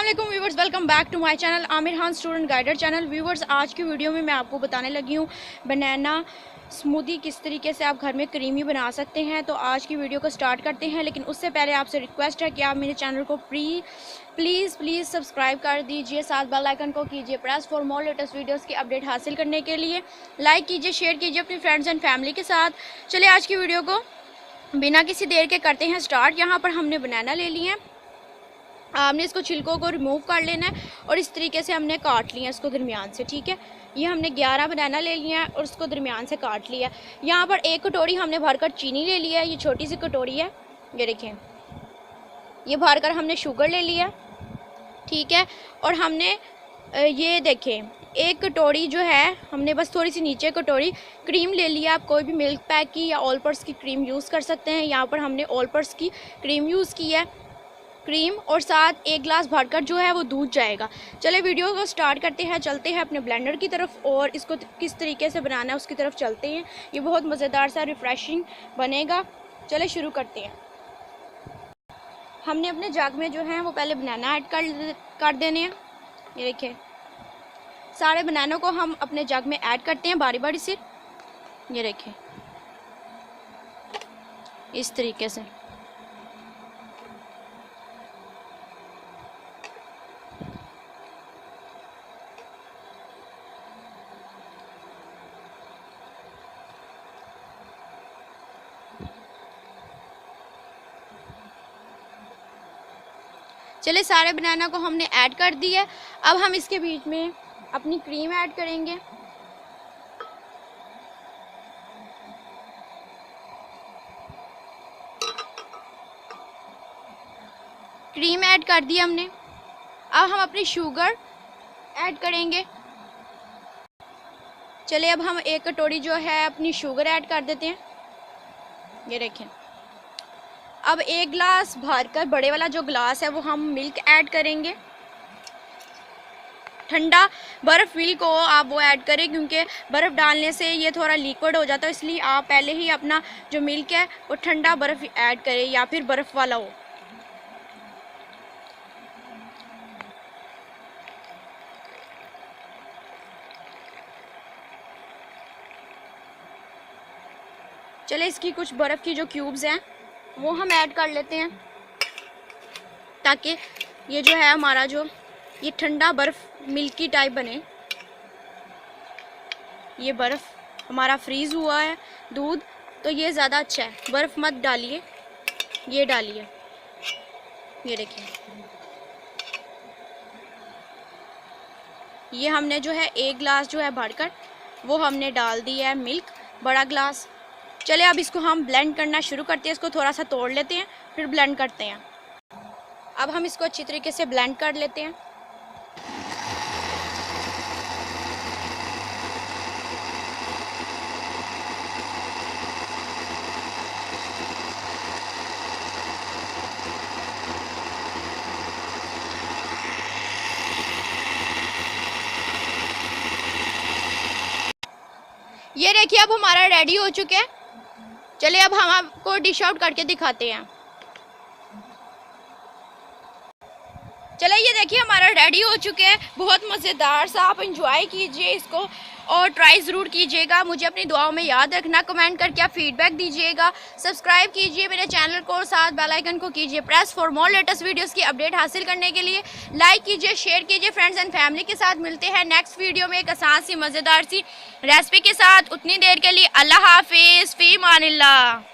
अस्सलाम वालेकुम viewers, welcome back to my channel Aamir Khan student guider channel. Viewers, आज की वीडियो में मैं आपको बताने लगी हूँ बनाना स्मूदी किस तरीके से आप घर में क्रीमी बना सकते हैं। तो आज की वीडियो को स्टार्ट करते हैं, लेकिन उससे पहले आपसे रिक्वेस्ट है कि आप मेरे चैनल को प्लीज़ सब्सक्राइब कर दीजिए, साथ बेल आइकन को कीजिए press for more latest videos की अपडेट हासिल करने के लिए। लाइक कीजिए, शेयर कीजिए अपनी फ्रेंड्स एंड फैमिली के साथ। चलिए आज की वीडियो को बिना किसी देर के करते हैं स्टार्ट। यहाँ पर हमने बनाना ले लिए हैं, आपने इसको छिलकों को रिमूव कर लेना है और इस तरीके से हमने काट लिया इसको दरमियान से। ठीक है, ये हमने 11 बनाना ले लिया है और उसको दरमियान से काट लिया। यहाँ पर एक कटोरी हमने भरकर चीनी ले लिया है, ये छोटी सी कटोरी है, ये देखें, ये भरकर हमने शुगर ले लिया। ठीक है, और हमने ये देखें एक कटोरी जो है हमने बस थोड़ी सी नीचे कटोरी क्रीम ले लिया। आप कोई भी मिल्क पैक की या ऑल पर्स की क्रीम यूज़ कर सकते हैं। यहाँ पर हमने ऑल पर्स की क्रीम यूज़ की है, क्रीम, और साथ एक गिलास भरकर जो है वो दूध जाएगा। चले वीडियो को स्टार्ट करते हैं, चलते हैं अपने ब्लेंडर की तरफ और इसको किस तरीके से बनाना है उसकी तरफ चलते हैं। ये बहुत मज़ेदार सा रिफ़्रेशिंग बनेगा। चले शुरू करते हैं। हमने अपने जग में जो है वो पहले बनाना ऐड कर देने हैं। ये देखिए, सारे बनानों को हम अपने जग में ऐड करते हैं बारी बारी से। ये देखिए इस तरीके से। चलिए सारे बनाना को हमने ऐड कर दिया। अब हम इसके बीच में अपनी क्रीम ऐड करेंगे। क्रीम ऐड कर दी हमने। अब हम अपनी शुगर ऐड करेंगे। चलिए अब हम एक कटोरी जो है अपनी शुगर ऐड कर देते हैं। ये देखें, अब एक गिलास भरकर बड़े वाला जो गिलास है वो हम मिल्क ऐड करेंगे। ठंडा बर्फ़ मिल्क को आप वो ऐड करें, क्योंकि बर्फ़ डालने से ये थोड़ा लिक्विड हो जाता है, इसलिए आप पहले ही अपना जो मिल्क है वो ठंडा बर्फ़ ऐड करें या फिर बर्फ़ वाला हो। चले इसकी कुछ बर्फ़ की जो क्यूब्स हैं वो हम ऐड कर लेते हैं, ताकि ये जो है हमारा जो ये ठंडा बर्फ़ मिल्की टाइप बने। ये बर्फ़ हमारा फ्रीज़ हुआ है दूध, तो ये ज़्यादा अच्छा है। बर्फ़ मत डालिए, ये डालिए। ये देखिए, ये हमने जो है एक गिलास जो है भरकर वो हमने डाल दिया है मिल्क, बड़ा गिलास। चले अब इसको हम ब्लेंड करना शुरू करते हैं। इसको थोड़ा सा तोड़ लेते हैं फिर ब्लेंड करते हैं। अब हम इसको अच्छी तरीके से ब्लेंड कर लेते हैं। ये देखिए अब हमारा रेडी हो चुके हैं। चलिए अब हम आपको डिश आउट करके दिखाते हैं। चलिए ये देखिए हमारा रेडी हो चुके हैं, बहुत मज़ेदार सा। आप इंजॉय कीजिए इसको और ट्राई ज़रूर कीजिएगा। मुझे अपनी दुआओं में याद रखना, कमेंट करके आप फीडबैक दीजिएगा। सब्सक्राइब कीजिए मेरे चैनल को, साथ बेल आइकन को कीजिए press for more latest videos की अपडेट हासिल करने के लिए। लाइक कीजिए, शेयर कीजिए फ्रेंड्स एंड फैमिली के साथ। मिलते हैं नेक्स्ट वीडियो में एक आसान सी मज़ेदार सी रेसिपी के साथ। उतनी देर के लिए अल्लाह हाफिज़, फ़ी अमानिल्लाह।